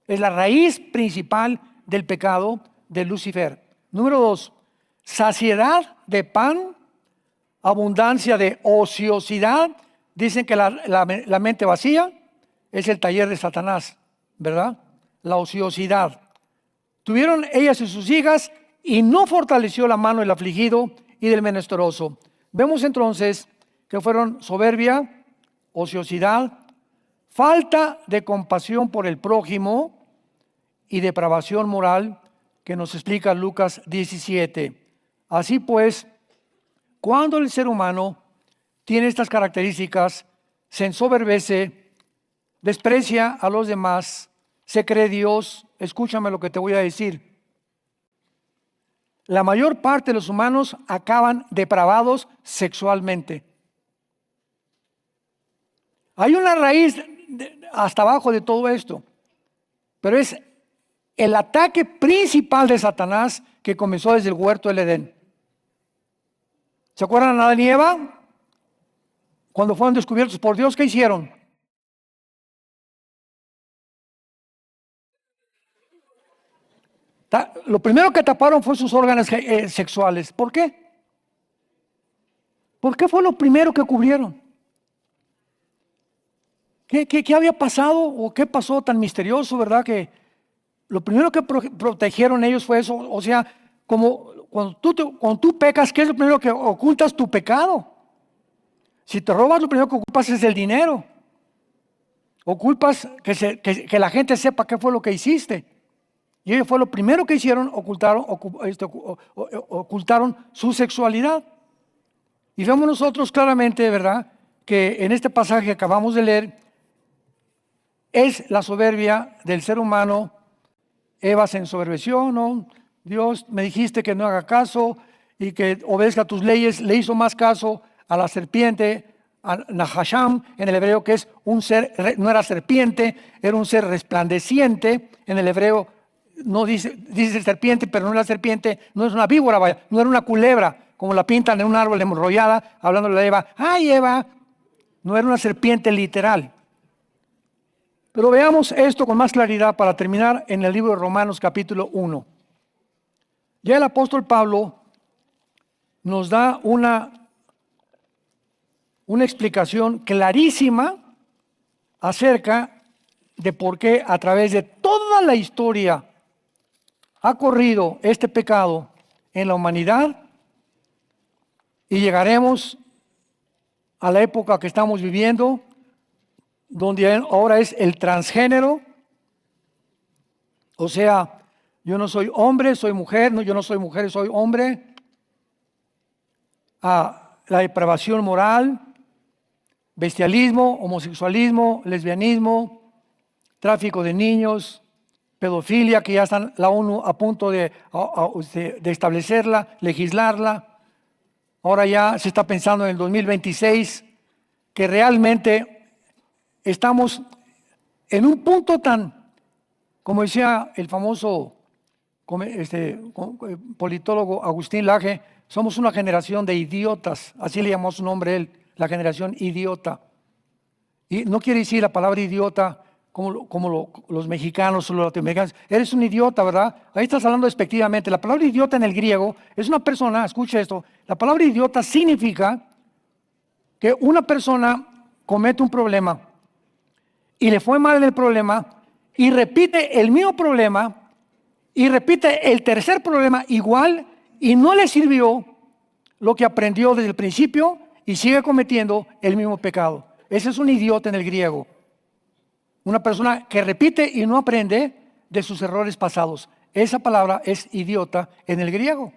es la raíz principal del pecado de Lucifer. Número 2, saciedad de pan, abundancia de ociosidad. Dicen que la mente vacía es el taller de Satanás, ¿verdad? La ociosidad. Tuvieron ellas y sus hijas y no fortaleció la mano del afligido y del menesteroso. Vemos entonces que fueron soberbia, ociosidad, falta de compasión por el prójimo y depravación moral, que nos explica Lucas 17. Así pues, cuando el ser humano tiene estas características, se ensoberbece, desprecia a los demás, se cree Dios. Escúchame lo que te voy a decir. La mayor parte de los humanos acaban depravados sexualmente. Hay una raíz hasta abajo de todo esto, pero es el ataque principal de Satanás que comenzó desde el huerto del Edén. ¿Se acuerdan de Adán y Eva? Cuando fueron descubiertos por Dios, ¿qué hicieron? Lo primero que taparon fue sus órganos sexuales. ¿Por qué? ¿Por qué fue lo primero que cubrieron? ¿Qué había pasado o qué pasó tan misterioso, verdad? Que lo primero que protegieron ellos fue eso. O sea, como cuando tú pecas, ¿qué es lo primero que ocultas? Tu pecado. Si te robas, lo primero que ocupas es el dinero. Oculpas que la gente sepa qué fue lo que hiciste. Y ellos fue lo primero que hicieron, ocultaron su sexualidad. Y vemos nosotros claramente, ¿verdad?, que en este pasaje que acabamos de leer, es la soberbia del ser humano. Eva se ensoberbeció, ¿no? Dios, me dijiste que no haga caso y que obedezca tus leyes. Le hizo más caso a la serpiente, a Nahasham, en el hebreo, que es un ser, no era serpiente, era un ser resplandeciente. En el hebreo no dice serpiente, pero no era serpiente, no es una víbora, vaya, no era una culebra, como la pintan en un árbol enrollada, hablándole a Eva. ¡Ay, Eva! No era una serpiente literal. Pero veamos esto con más claridad para terminar en el libro de Romanos capítulo 1. Ya el apóstol Pablo nos da una explicación clarísima acerca de por qué a través de toda la historia ha corrido este pecado en la humanidad y llegaremos a la época que estamos viviendo, donde ahora es el transgénero. O sea, yo no soy hombre, soy mujer, no, yo no soy mujer, soy hombre. La depravación moral, bestialismo, homosexualismo, lesbianismo, tráfico de niños, pedofilia, que ya están la ONU a punto de establecerla, legislarla. Ahora ya se está pensando en el 2026 que realmente estamos en un punto tan, como decía el famoso politólogo Agustín Laje, somos una generación de idiotas, así le llamó su nombre él, la generación idiota. Y no quiere decir la palabra idiota como los mexicanos o los latinoamericanos. Eres un idiota, ¿verdad? Ahí estás hablando despectivamente. La palabra idiota en el griego es una persona, escucha esto, la palabra idiota significa que una persona comete un problema y le fue mal en el problema y repite el mismo problema y repite el tercer problema igual y no le sirvió lo que aprendió desde el principio y sigue cometiendo el mismo pecado. Ese es un idiota en el griego. Una persona que repite y no aprende de sus errores pasados. Esa palabra es idiota en el griego.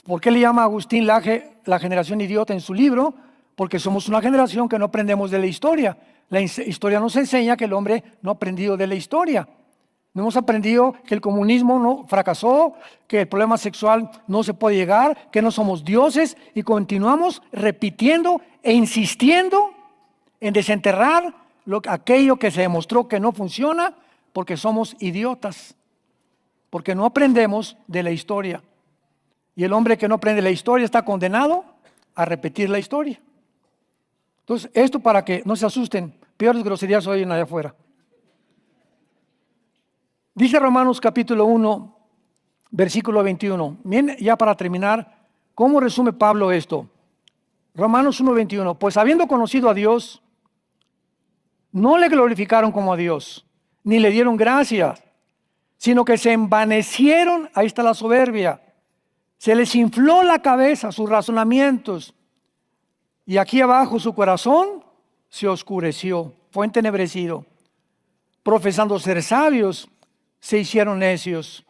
¿Por qué le llama a Agustín Laje la generación idiota en su libro? Porque somos una generación que no aprendemos de la historia. La historia nos enseña que el hombre no ha aprendido de la historia. No hemos aprendido que el comunismo no fracasó, que el problema sexual no se puede llegar, que no somos dioses y continuamos repitiendo e insistiendo en desenterrar aquello que se demostró que no funciona porque somos idiotas, porque no aprendemos de la historia. Y el hombre que no aprende la historia está condenado a repetir la historia. Entonces, esto para que no se asusten, peores groserías oyen allá afuera. Dice Romanos capítulo 1, versículo 21. Bien, ya para terminar, ¿cómo resume Pablo esto? Romanos 1, 21. Pues habiendo conocido a Dios, no le glorificaron como a Dios, ni le dieron gracias, sino que se envanecieron, ahí está la soberbia, se les infló la cabeza, sus razonamientos, y aquí abajo su corazón se oscureció, fue entenebrecido. Profesando ser sabios, se hicieron necios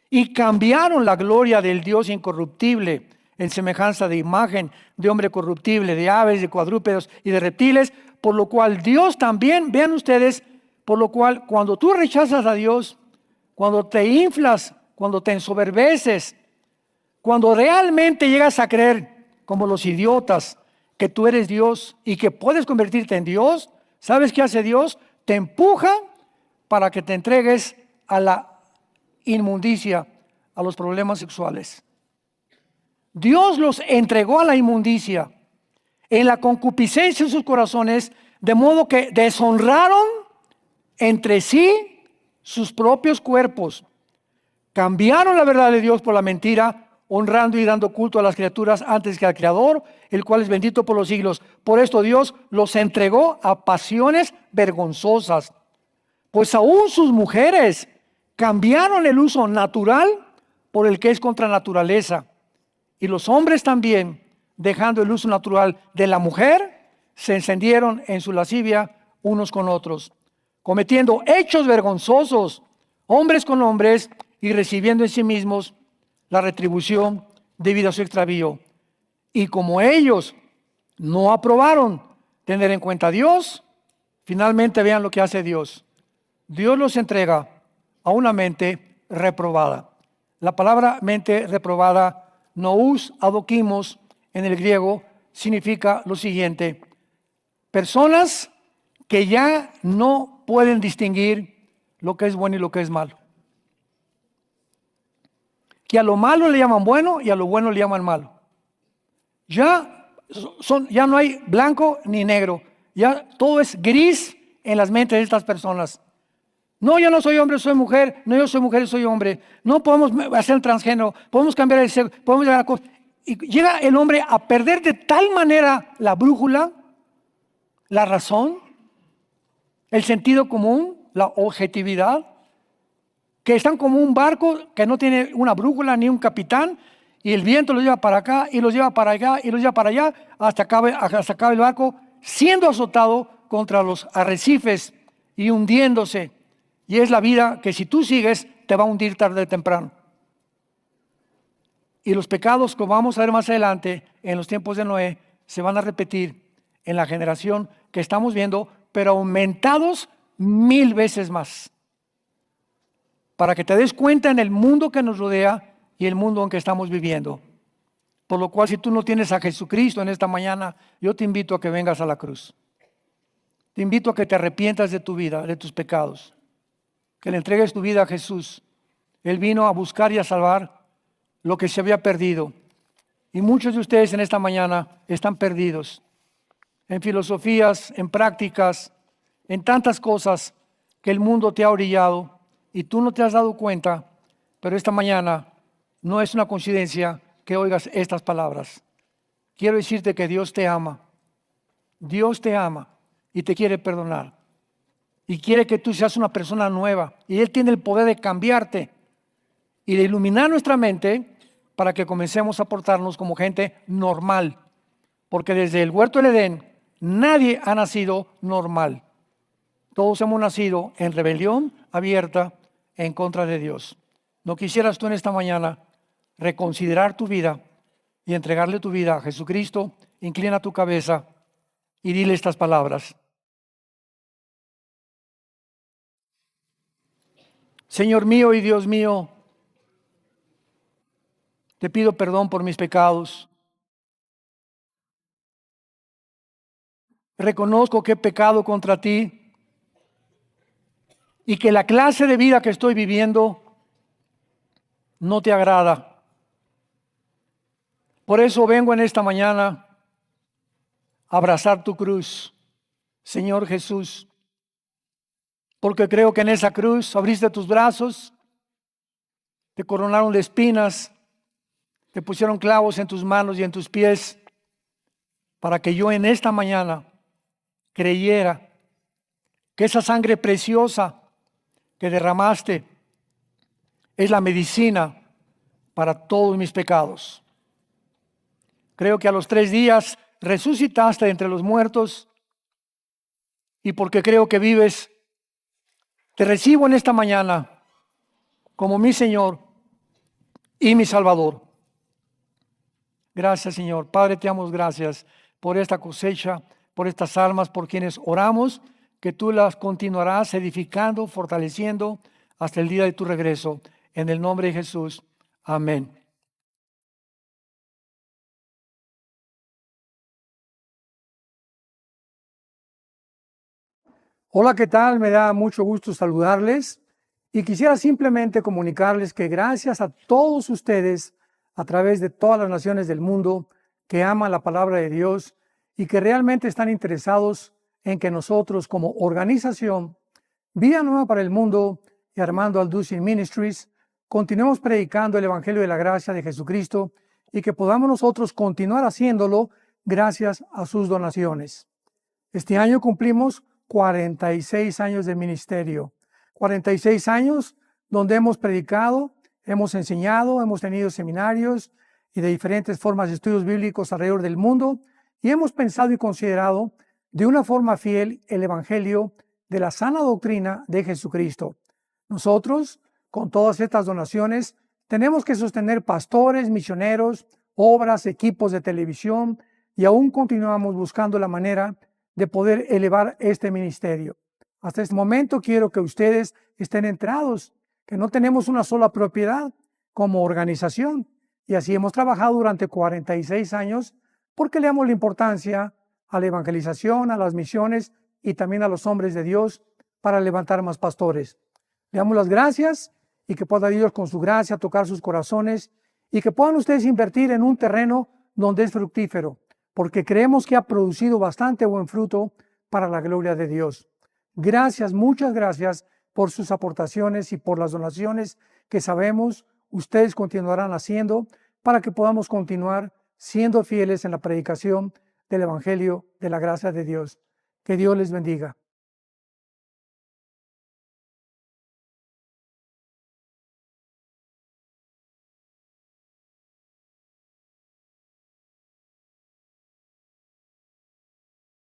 y cambiaron la gloria del Dios incorruptible en semejanza de imagen de hombre corruptible, de aves, de cuadrúpedos y de reptiles, por lo cual Dios también, vean ustedes, por lo cual cuando tú rechazas a Dios, cuando te inflas, cuando te ensoberbeces, cuando realmente llegas a creer, como los idiotas, que tú eres Dios y que puedes convertirte en Dios, ¿sabes qué hace Dios? Te empuja para que te entregues a la inmundicia, a los problemas sexuales. Dios los entregó a la inmundicia en la concupiscencia de sus corazones, de modo que deshonraron entre sí sus propios cuerpos. Cambiaron la verdad de Dios por la mentira, honrando y dando culto a las criaturas antes que al Creador, el cual es bendito por los siglos. Por esto Dios los entregó a pasiones vergonzosas, pues aún sus mujeres cambiaron el uso natural por el que es contra naturaleza. Y los hombres también, dejando el uso natural de la mujer, se encendieron en su lascivia unos con otros, cometiendo hechos vergonzosos, hombres con hombres, y recibiendo en sí mismos la retribución debida a su extravío. Y como ellos no aprobaron tener en cuenta a Dios, finalmente vean lo que hace Dios. Dios los entrega a una mente reprobada. La palabra mente reprobada, nous adokimos, en el griego, significa lo siguiente: personas que ya no pueden distinguir lo que es bueno y lo que es malo. Que a lo malo le llaman bueno y a lo bueno le llaman malo. Ya no hay blanco ni negro. Ya todo es gris en las mentes de estas personas. No, yo no soy hombre, soy mujer. No, yo soy mujer y soy hombre. No podemos hacer transgénero. Podemos cambiar el sexo. Podemos llegar a cosas. Y llega el hombre a perder de tal manera la brújula, la razón, el sentido común, la objetividad, que están como un barco que no tiene una brújula ni un capitán, y el viento los lleva para acá y los lleva para allá y los lleva para allá hasta acabe el barco siendo azotado contra los arrecifes y hundiéndose. Y es la vida que si tú sigues te va a hundir tarde o temprano. Y los pecados, como vamos a ver más adelante en los tiempos de Noé, se van a repetir en la generación que estamos viendo, pero aumentados 1000 veces más. Para que te des cuenta en el mundo que nos rodea y el mundo en que estamos viviendo. Por lo cual, si tú no tienes a Jesucristo en esta mañana, yo te invito a que vengas a la cruz. Te invito a que te arrepientas de tu vida, de tus pecados. Que le entregues tu vida a Jesús. Él vino a buscar y a salvar lo que se había perdido. Y muchos de ustedes en esta mañana están perdidos. En filosofías, en prácticas, en tantas cosas que el mundo te ha orillado. Y tú no te has dado cuenta, pero esta mañana no es una coincidencia que oigas estas palabras. Quiero decirte que Dios te ama. Dios te ama y te quiere perdonar. Y quiere que tú seas una persona nueva. Y Él tiene el poder de cambiarte y de iluminar nuestra mente para que comencemos a portarnos como gente normal. Porque desde el huerto del Edén, nadie ha nacido normal. Todos hemos nacido en rebelión abierta en contra de Dios. ¿No quisieras tú en esta mañana reconsiderar tu vida y entregarle tu vida a Jesucristo? Inclina tu cabeza y dile estas palabras. Señor mío y Dios mío, te pido perdón por mis pecados. Reconozco que he pecado contra ti y que la clase de vida que estoy viviendo no te agrada. Por eso vengo en esta mañana a abrazar tu cruz, Señor Jesús, porque creo que en esa cruz abriste tus brazos, te coronaron de espinas, te pusieron clavos en tus manos y en tus pies, para que yo en esta mañana creyera que esa sangre preciosa que derramaste es la medicina para todos mis pecados. Creo que a los 3 días resucitaste entre los muertos, y porque creo que vives, te recibo en esta mañana como mi Señor y mi Salvador. Gracias, Señor. Padre, te damos gracias por esta cosecha, por estas almas, por quienes oramos, que tú las continuarás edificando, fortaleciendo hasta el día de tu regreso. En el nombre de Jesús. Amén. Hola, ¿qué tal? Me da mucho gusto saludarles Y quisiera simplemente comunicarles que gracias a todos ustedes, a través de todas las naciones del mundo, que aman la palabra de Dios y que realmente están interesados en que nosotros como organización, Vida Nueva para el Mundo y Armando Alducin Ministries, continuemos predicando el Evangelio de la Gracia de Jesucristo y que podamos nosotros continuar haciéndolo gracias a sus donaciones. Este año cumplimos 46 años de ministerio, 46 años donde hemos predicado, hemos enseñado, hemos tenido seminarios y de diferentes formas de estudios bíblicos alrededor del mundo y hemos pensado y considerado de una forma fiel el Evangelio de la sana doctrina de Jesucristo. Nosotros, con todas estas donaciones, tenemos que sostener pastores, misioneros, obras, equipos de televisión y aún continuamos buscando la manera de poder elevar este ministerio. Hasta este momento quiero que ustedes estén enterados que no tenemos una sola propiedad como organización y así hemos trabajado durante 46 años porque le damos la importancia a la evangelización, a las misiones y también a los hombres de Dios para levantar más pastores. Le damos las gracias y que pueda Dios con su gracia tocar sus corazones y que puedan ustedes invertir en un terreno donde es fructífero, porque creemos que ha producido bastante buen fruto para la gloria de Dios. Gracias, muchas gracias por sus aportaciones y por las donaciones que sabemos ustedes continuarán haciendo para que podamos continuar siendo fieles en la predicación del Evangelio de la gracia de Dios. Que Dios les bendiga.